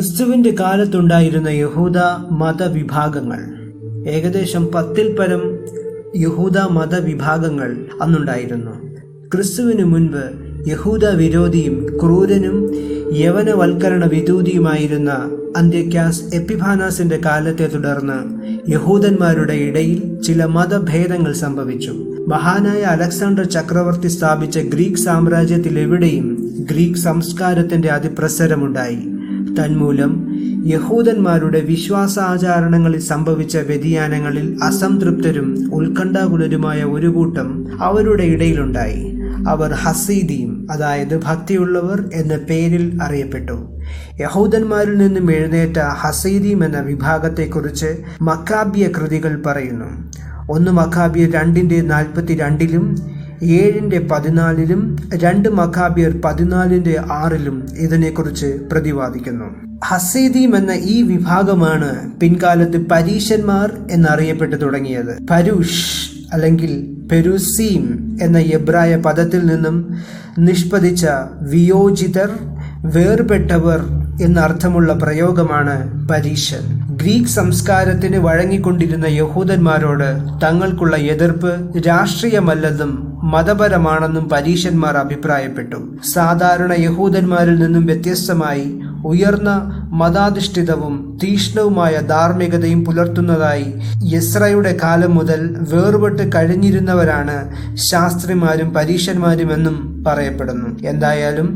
ക്രിസ്തുവിന്റെ കാലത്തുണ്ടായിരുന്ന യഹൂദ മതവിഭാഗങ്ങൾ, ഏകദേശം 10-ൽ പരം യഹൂദ മതവിഭാഗങ്ങൾ അന്നുണ്ടായിരുന്നു. ക്രിസ്തുവിനു മുൻപ് യഹൂദ വിരോധിയും ക്രൂരനും യവനവൽക്കരണ വിദൂതിയുമായിരുന്ന അന്ത്യോക്യാസ് എപ്പിഫാനാസിന്റെ കാലത്തെ തുടർന്ന് യഹൂദന്മാരുടെ ഇടയിൽ ചില മതഭേദങ്ങൾ സംഭവിച്ചു. മഹാനായ അലക്സാണ്ടർ ചക്രവർത്തി സ്ഥാപിച്ച ഗ്രീക്ക് സാമ്രാജ്യത്തിലെവിടെയും ഗ്രീക്ക് സംസ്കാരത്തിന്റെ അതിപ്രസരമുണ്ടായി. തന്മൂലം യഹൂദന്മാരുടെ വിശ്വാസാചാരണങ്ങളിൽ സംഭവിച്ച വ്യതിയാനങ്ങളിൽ അസംതൃപ്തരും ഉത്കണ്ഠാകുലരുമായ ഒരു കൂട്ടം അവരുടെ ഇടയിലുണ്ടായി. അവർ ഹസീദീം, അതായത് ഭക്തിയുള്ളവർ എന്ന പേരിൽ അറിയപ്പെട്ടു. യഹൂദന്മാരിൽ നിന്നും എഴുന്നേറ്റ ഹസീദീം എന്ന വിഭാഗത്തെക്കുറിച്ച് മക്കാബിയ കൃതികൾ പറയുന്നു. 1 മക്കാബിയർ 2:42 7:14 2 മക്കാബിയർ 14:6 ഇതിനെക്കുറിച്ച് പ്രതിപാദിക്കുന്നു. ഹസീദീം എന്ന ഈ വിഭാഗമാണ് പിൻകാലത്ത് പരീശന്മാർ എന്നറിയപ്പെട്ടു തുടങ്ങിയത്. പരൂഷ് അല്ലെങ്കിൽ പെരുസീം എന്ന എബ്രായ പദത്തിൽ നിന്നും നിഷ്പദിച്ച വിയോജിതർ, വേർപെട്ടവർ എന്നർത്ഥമുള്ള പ്രയോഗമാണ് പരീശൻ. ഗ്രീക്ക് സംസ്കാരത്തിന് വഴങ്ങിക്കൊണ്ടിരുന്ന യഹൂദന്മാരോട് തങ്ങൾക്കുള്ള എതിർപ്പ് രാഷ്ട്രീയമല്ലെന്നും മതപരമാണെന്നും പരീശന്മാർ അഭിപ്രായപ്പെട്ടു. സാധാരണ യഹൂദന്മാരിൽ നിന്നും വ്യത്യസ്തമായി ഉയർന്ന മതാധിഷ്ഠിതവും തീക്ഷ്ണവുമായ ധാർമ്മികതയും പുലർത്തുന്നതായി യെസ്രയുടെ കാലം മുതൽ വേർപെട്ട് കഴിഞ്ഞിരുന്നവരാണ് ശാസ്ത്രിമാരും പരീശന്മാരും എന്നും പറയപ്പെടുന്നു. എന്തായാലും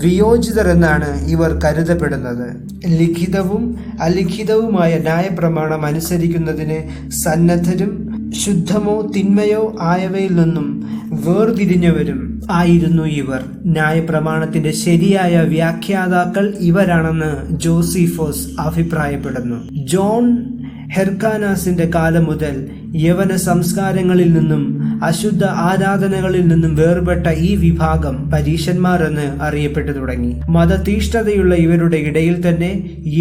വിയോജിതർ എന്നാണ് ഇവർ കരുതപ്പെടുന്നത്. ലിഖിതവും അലിഖിതവുമായ ന്യായപ്രമാണം അനുസരിക്കുന്നതിന് സന്നദ്ധരും ശുദ്ധമോ തിന്മയോ ആയവയിൽ നിന്നും വേർതിരിഞ്ഞവരും ആയിരുന്നു ഇവർ. ന്യായപ്രമാണത്തിന്റെ ശരിയായ വ്യാഖ്യാതാക്കൾ ഇവരാണെന്ന് ജോസിഫോസ് അഭിപ്രായപ്പെടുന്നു. ജോൺ ഹെർക്കാനാസിന്റെ കാലം മുതൽ യവന സംസ്കാരങ്ങളിൽ നിന്നും അശുദ്ധ ആരാധനകളിൽ നിന്നും വേർപെട്ട ഈ വിഭാഗം പരീശന്മാർ എന്ന് അറിയപ്പെട്ടു തുടങ്ങി. മതതീഷ്ണതയുള്ള ഇവരുടെ ഇടയിൽ തന്നെ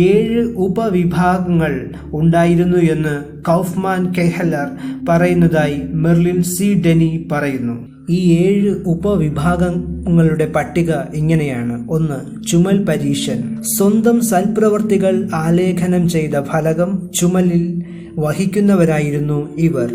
7 ഉപവിഭാഗങ്ങൾ ഉണ്ടായിരുന്നു എന്ന് കൗഫ്മാൻ കെഹ്ലർ പറയുന്നതായി മെർലിൻ സി ഡെനി പറയുന്നു. ഈ 7 ഉപവിഭാഗങ്ങളുടെ പട്ടിക ഇങ്ങനെയാണ്. 1. ചുമൽ പരീശൻ. സ്വന്തം സൽപ്രവർത്തികൾ ആലേഖനം ചെയ്ത ഫലകം ചുമലിൽ വഹിക്കുന്നവരായിരുന്നു ഇവർ.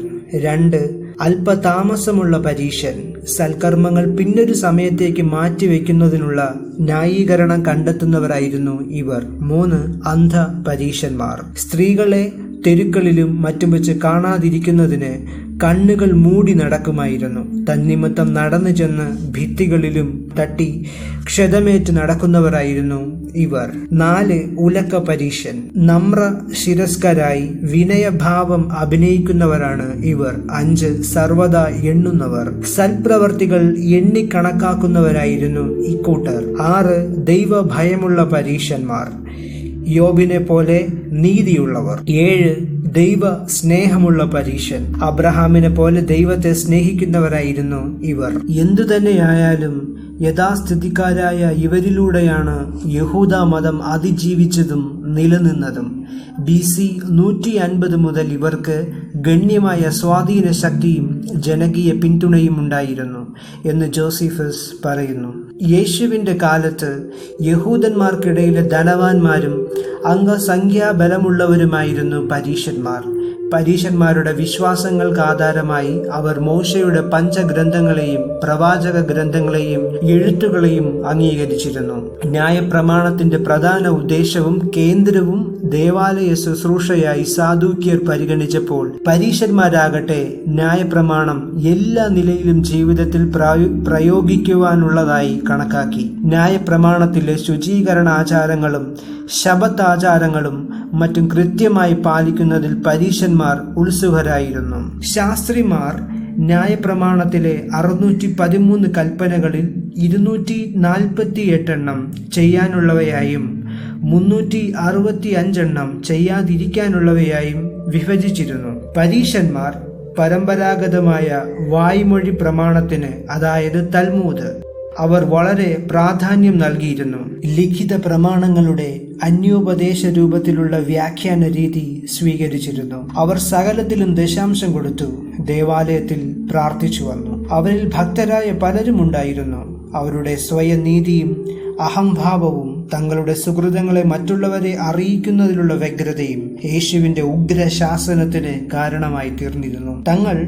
2. അല്പതാമസമുള്ള പരീശൻ. സൽക്കർമ്മങ്ങൾ പിന്നൊരു സമയത്തേക്ക് മാറ്റിവെക്കുന്നതിനുള്ള ന്യായീകരണം കണ്ടെത്തുന്നവരായിരുന്നു ഇവർ. 3. അന്ധ പരീശന്മാർ. സ്ത്രീകളെ തെരുക്കളിലും മറ്റും വെച്ച് കാണാതിരിക്കുന്നതിന് കണ്ണുകൾ മൂടി നടക്കുമായിരുന്നു. തന്നിമിത്തം നടന്നു ചെന്ന് ഭിത്തികളിലും തട്ടി ക്ഷതമേറ്റ് നടക്കുന്നവരായിരുന്നു ഇവർ. 4. ഉലക്ക പരീശൻ. നമ്ര ശിരസ്കരായി വിനയഭാവം അഭിനയിക്കുന്നവരാണ് ഇവർ. 5. സർവദാ എണ്ണുന്നവർ. സൽപ്രവർത്തികൾ എണ്ണിക്കണക്കാക്കുന്നവരായിരുന്നു ഇക്കൂട്ടർ. 6. ദൈവഭയമുള്ള പരീശന്മാർ. യോബിനെ പോലെ നീതിയുള്ളവർ. 7. ദൈവ സ്നേഹമുള്ള പരീശൻ. അബ്രഹാമിനെ പോലെ ദൈവത്തെ സ്നേഹിക്കുന്നവരായിരുന്നു ഇവർ. എന്തുതന്നെയായാലും യഥാസ്ഥിതിക്കാരായ ഇവരിലൂടെയാണ് യഹൂദ മതം അതിജീവിച്ചതും നിലനിന്നതും. BC 150 മുതൽ ഇവർക്ക് ഗണ്യമായ സ്വാധീന ശക്തിയും ജനകീയ പിന്തുണയും ഉണ്ടായിരുന്നു എന്ന് ജോസിഫസ് പറയുന്നു. യേശുവിൻ്റെ കാലത്ത് യഹൂദന്മാർക്കിടയിലെ ധനവാന്മാരും അംഗസംഖ്യാബലമുള്ളവരുമായിരുന്നു പരീശന്മാർ. പരീശന്മാരുടെ വിശ്വാസങ്ങൾക്ക് ആധാരമായി അവർ മോശയുടെ പഞ്ചഗ്രന്ഥങ്ങളെയും പ്രവാചക ഗ്രന്ഥങ്ങളെയും എഴുത്തുകളെയും അംഗീകരിച്ചിരുന്നു. ന്യായപ്രമാണത്തിന്റെ പ്രധാന ഉദ്ദേശവും കേന്ദ്രവും ദേവാലയ ശുശ്രൂഷയായി സാദൂക്യർ പരിഗണിച്ചപ്പോൾ പരീശന്മാരാകട്ടെ ന്യായപ്രമാണം എല്ലാ നിലയിലും ജീവിതത്തിൽ പ്രയോഗിക്കുവാനുള്ളതായി കണക്കാക്കി. ന്യായപ്രമാണത്തിലെ ശുചീകരണാചാരങ്ങളും ശബത്താചാരങ്ങളും മറ്റും കൃത്യമായി പാലിക്കുന്നതിൽ പരീശന്മാർ ഉത്സുകരായിരുന്നു. ശാസ്ത്രിമാർ ന്യായപ്രമാണത്തിലെ 613 കൽപ്പനകളിൽ 248 എണ്ണം ചെയ്യാനുള്ളവയായും 365 എണ്ണം ചെയ്യാതിരിക്കാനുള്ളവയായും വിഭജിച്ചിരുന്നു. പരീശന്മാർ പരമ്പരാഗതമായ വായ്മൊഴി പ്രമാണത്തിന്, അതായത് തൽമൂദ്, അവർ വളരെ പ്രാധാന്യം നൽകിയിരുന്നു. ലിഖിത പ്രമാണങ്ങളുടെ അന്യോപദേശ രൂപത്തിലുള്ള വ്യാഖ്യാന രീതി സ്വീകരിച്ചിരുന്നു. അവർ സകലത്തിലും ദശാംശം കൊടുത്തു ദേവാലയത്തിൽ പ്രാർത്ഥിച്ചു വന്നു. അവരിൽ ഭക്തരായ പലരും ഉണ്ടായിരുന്നു. അവരുടെ സ്വയനീതിയും അഹംഭാവവും തങ്ങളുടെ സുഹൃതങ്ങളെ മറ്റുള്ളവരെ അറിയിക്കുന്നതിലുള്ള വ്യഗ്രതയും യേശുവിന്റെ ഉഗ്രശാസനത്തിന് കാരണമായി തീർന്നിരുന്നു. തങ്ങൾ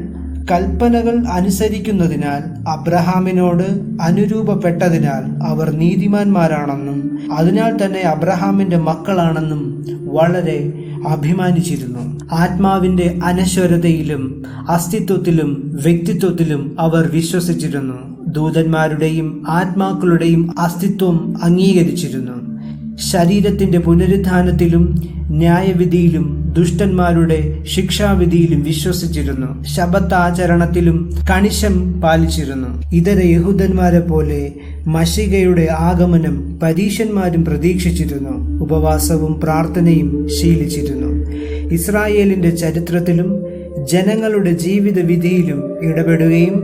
കൽപ്പനകൾ അനുസരിക്കുന്നതിനാൽ അബ്രഹാമിനോട് അനുരൂപപ്പെട്ടതിനാൽ അവർ നീതിമാന്മാരാണെന്നും അതിനാൽ തന്നെ അബ്രഹാമിന്റെ മക്കളാണെന്നും വളരെ അഭിമാനിച്ചിരുന്നു. ആത്മാവിന്റെ അനശ്വരതയിലും അസ്തിത്വത്തിലും വ്യക്തിത്വത്തിലും അവർ വിശ്വസിച്ചിരുന്നു. ദൂതന്മാരുടെയും ആത്മാക്കളുടെയും അസ്തിത്വം അംഗീകരിച്ചിരുന്നു. ശരീരത്തിന്റെ പുനരുത്ഥാനത്തിലും ന്യായവിധിയിലും ദുഷ്ടന്മാരുടെ ശിക്ഷാവിധിയിലും വിശ്വസിച്ചിരുന്നു. ശബത്താചരണത്തിലും കണിശം പാലിച്ചിരുന്നു. ഇതര യഹൂദന്മാരെ പോലെ മശികയുടെ ആഗമനം പരീശന്മാരും പ്രതീക്ഷിച്ചിരുന്നു. ഉപവാസവും പ്രാർത്ഥനയും ശീലിച്ചിരുന്നു. ഇസ്രായേലിന്റെ ചരിത്രത്തിലും ജനങ്ങളുടെ ജീവിത വിധിയിലും ഇടപെടുകയും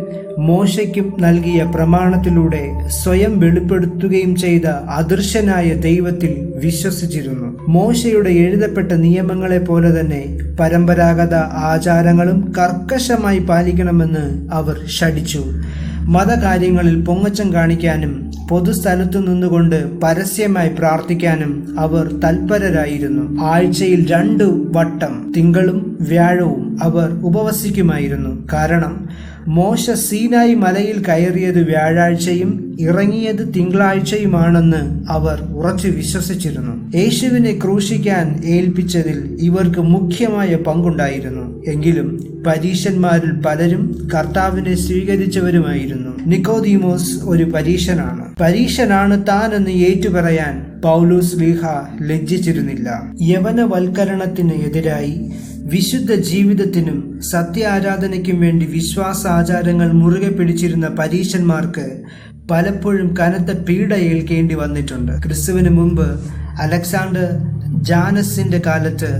മോശയ്ക്കും നൽകിയ പ്രമാണത്തിലൂടെ സ്വയം വെളിപ്പെടുത്തുകയും ചെയ്ത അദൃശ്യനായ ദൈവത്തിൽ വിശ്വസിച്ചിരുന്നു. മോശയുടെ എഴുതപ്പെട്ട നിയമങ്ങളെ പോലെ തന്നെ പരമ്പരാഗത ആചാരങ്ങളും കർക്കശമായി പാലിക്കണമെന്ന് അവർ ശഠിച്ചു. മതകാര്യങ്ങളിൽ പൊങ്ങച്ചം കാണിക്കാനും പൊതുസ്ഥലത്തു നിന്നുകൊണ്ട് പരസ്യമായി പ്രാർത്ഥിക്കാനും അവർ തൽപരരായിരുന്നു. ആഴ്ചയിൽ 2 വട്ടം തിങ്കളും വ്യാഴവും അവർ ഉപവസിക്കുമായിരുന്നു. കാരണം മോശ സീനായി മലയിൽ കയറിയത് വ്യാഴാഴ്ചയും ഇറങ്ങിയത് തിങ്കളാഴ്ചയുമാണെന്ന് അവർ ഉറച്ചു വിശ്വസിച്ചിരുന്നു. യേശുവിനെ ക്രൂശിക്കാൻ ഏൽപ്പിച്ചതിൽ ഇവർക്ക് മുഖ്യമായ പങ്കുണ്ടായിരുന്നു. എങ്കിലും പരീശന്മാരിൽ പലരും കർത്താവിനെ സ്വീകരിച്ചവരുമായിരുന്നു. നിക്കോദീമോസ് ഒരു പരീശനാണ് താൻ എന്ന് ഏറ്റുപറയാൻ പൗലോസ് ശ്ലീഹ ലജ്ജിച്ചിരുന്നില്ല. യവനവൽക്കരണത്തിന് എതിരായി വിശുദ്ധ ജീവിതത്തിനും സത്യാരാധനയ്ക്കും വേണ്ടി വിശ്വാസാചാരങ്ങൾ മുറുകെ പിടിച്ചിരുന്ന പരീശന്മാർക്ക് പലപ്പോഴും കനത്ത പീഡ ഏൽക്കേണ്ടി വന്നിട്ടുണ്ട്. ക്രിസ്തുവിന് മുമ്പ് അലക്സാണ്ടർ ജാനസിന്റെ കാലത്ത്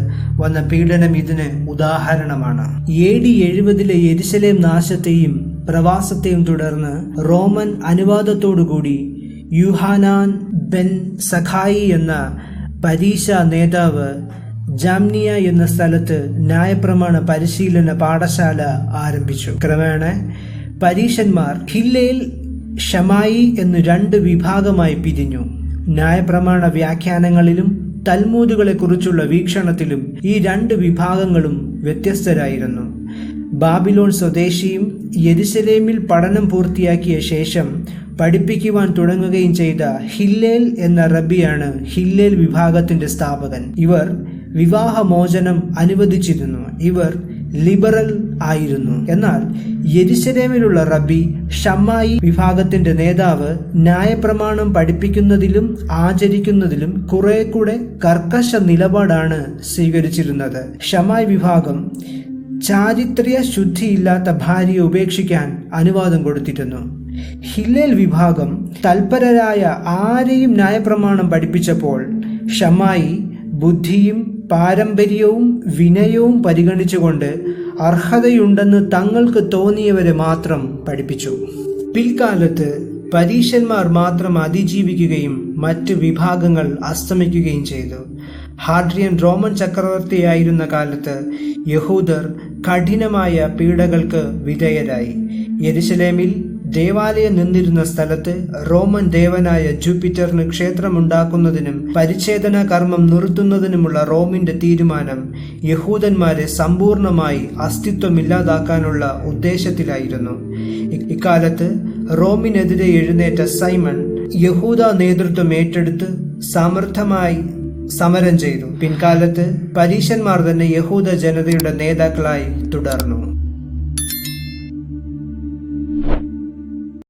വന്ന പീഡനം ഇതിന് ഉദാഹരണമാണ്. AD 70 യെരുശലേം നാശത്തെയും പ്രവാസത്തെയും തുടർന്ന് റോമൻ അനുവാദത്തോടുകൂടി യൂഹാനാൻ ബെൻ സഖായി എന്ന പരീശ നേതാവ് ജാംനിയ എന്ന സ്ഥലത്ത് ന്യായപ്രമാണ പരിശീലന പാഠശാല ആരംഭിച്ചു. ക്രമേണ പരീശന്മാർ ഹില്ലേൽ, ഷമായി എന്ന് 2 വിഭാഗമായി പിരിഞ്ഞു. ന്യായപ്രമാണ വ്യാഖ്യാനങ്ങളിലും തൽമൂദുകളെ കുറിച്ചുള്ള വീക്ഷണത്തിലും ഈ 2 വിഭാഗങ്ങളും വ്യത്യസ്തരായിരുന്നു. ബാബിലോൺ സ്വദേശിയും യെരുശലേമിൽ പഠനം പൂർത്തിയാക്കിയ ശേഷം പഠിപ്പിക്കുവാൻ തുടങ്ങുകയും ചെയ്ത ഹില്ലേൽ എന്ന റബ്ബിയാണ് ഹില്ലേൽ വിഭാഗത്തിന്റെ സ്ഥാപകൻ. ഇവർ വിവാഹമോചനം അനുവദിച്ചിരുന്നു. ഇവർ ലിബറൽ ആയിരുന്നു. എന്നാൽ യെരുശലേമിലുള്ള റബ്ബി ഷമ്മായി വിഭാഗത്തിന്റെ നേതാവ് ന്യായപ്രമാണം പഠിപ്പിക്കുന്നതിലും ആചരിക്കുന്നതിലും കുറെ കൂടെ കർക്കശ നിലപാടാണ് സ്വീകരിച്ചിരുന്നത്. ഷമ്മായി വിഭാഗം ചാരിത്ര്യ ശുദ്ധിയില്ലാത്ത ഭാര്യയെ ഉപേക്ഷിക്കാൻ അനുവാദം കൊടുത്തിരുന്നു. ഹില്ലേൽ വിഭാഗം തൽപരരായ ആരെയും ന്യായപ്രമാണം പഠിപ്പിച്ചപ്പോൾ ഷമ്മായി ബുദ്ധിയും പാരമ്പര്യവും വിനയവും പരിഗണിച്ചുകൊണ്ട് അർഹതയുണ്ടെന്ന് തങ്ങൾക്ക് തോന്നിയവരെ മാത്രം പഠിപ്പിച്ചു. പിൽക്കാലത്ത് പരീശന്മാർ മാത്രം അതിജീവിക്കുകയും മറ്റ് വിഭാഗങ്ങൾ അസ്തമിക്കുകയും ചെയ്തു. ഹാഡ്രിയൻ റോമൻ ചക്രവർത്തിയായിരുന്ന കാലത്ത് യഹൂദർ കഠിനമായ പീഡകൾക്ക് വിധേയരായി. യെരുശലേമിൽ ദേവാലയം നിന്നിരുന്ന സ്ഥലത്ത് റോമൻ ദേവനായ ജൂപ്പിറ്ററിന് ക്ഷേത്രമുണ്ടാക്കുന്നതിനും പരിച്ഛേദന കർമ്മം നിർത്തുന്നതിനുമുള്ള റോമിന്റെ തീരുമാനം യഹൂദന്മാരെ സമ്പൂർണമായി അസ്തിത്വമില്ലാതാക്കാനുള്ള ഉദ്ദേശത്തിലായിരുന്നു. ഇക്കാലത്ത് റോമിനെതിരെ എഴുന്നേറ്റ സൈമൺ യഹൂദ നേതൃത്വം ഏറ്റെടുത്ത് സമർത്ഥമായി സമരം ചെയ്തു. പിൻകാലത്ത് പരീശന്മാർ തന്നെ യഹൂദ ജനതയുടെ നേതാക്കളായി തുടർന്നു.